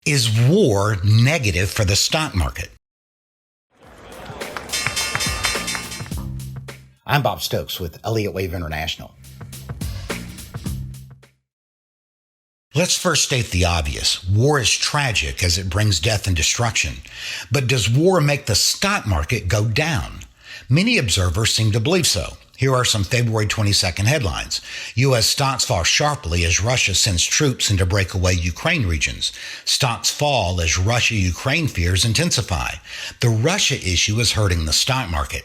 Is war negative for the stock market? I'm Bob Stokes with Elliott Wave International. Let's first state the obvious. War is tragic as it brings death and destruction. But does war make the stock market go down? Many observers seem to believe so. Here are some February 22nd headlines. U.S. stocks fall sharply as Russia sends troops into breakaway Ukraine regions. Stocks fall as Russia-Ukraine fears intensify. The Russia issue is hurting the stock market.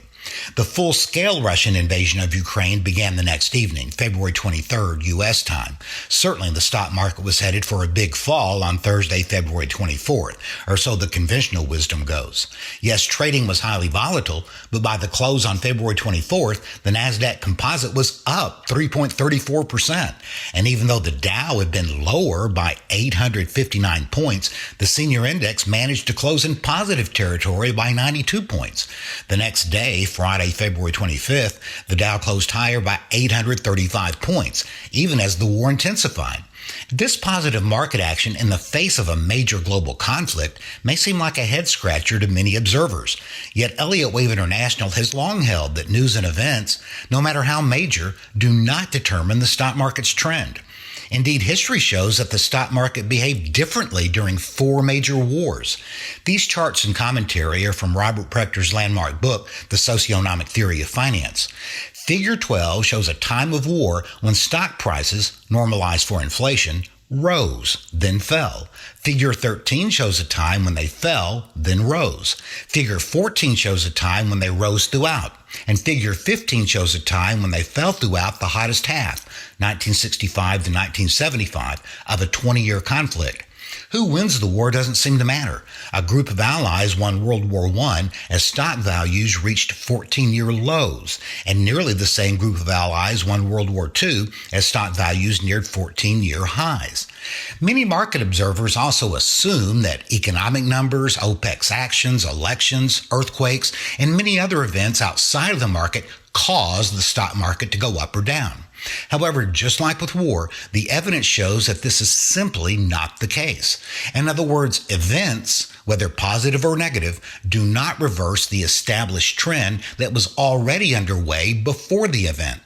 The full-scale Russian invasion of Ukraine began the next evening, February 23rd, U.S. time. Certainly, the stock market was headed for a big fall on Thursday, February 24th, or so the conventional wisdom goes. Yes, trading was highly volatile, but by the close on February 24th, the Nasdaq Composite was up 3.34%. And even though the Dow had been lower by 859 points, the senior index managed to close in positive territory by 92 points. The next day, Friday, February 25th, the Dow closed higher by 835 points, even as the war intensified. This positive market action in the face of a major global conflict may seem like a head-scratcher to many observers. Yet Elliott Wave International has long held that news and events, no matter how major, do not determine the stock market's trend. Indeed, history shows that the stock market behaved differently during 4 major wars. These charts and commentary are from Robert Prechter's landmark book, The Socioeconomic Theory of Finance. Figure 12 shows a time of war when stock prices, normalized for inflation, rose, then fell. Figure 13 shows a time when they fell, then rose. Figure 14 shows a time when they rose throughout. And Figure 15 shows a time when they fell throughout the hottest half, 1965 to 1975, of a 20-year conflict. Who wins the war doesn't seem to matter. A group of allies won World War I as stock values reached 14-year lows, and nearly the same group of allies won World War II as stock values neared 14-year highs. Many market observers also assume that economic numbers, OPEC's actions, elections, earthquakes, and many other events outside of the market cause the stock market to go up or down. However, just like with war, the evidence shows that this is simply not the case. In other words, events, whether positive or negative, do not reverse the established trend that was already underway before the event.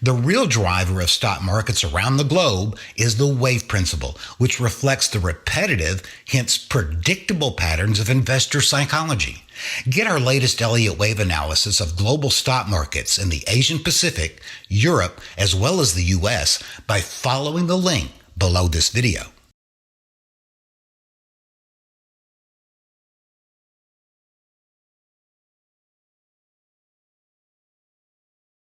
The real driver of stock markets around the globe is the wave principle, which reflects the repetitive, hence predictable patterns of investor psychology. Get our latest Elliott Wave analysis of global stock markets in the Asian Pacific, Europe, as well as the U.S. by following the link below this video.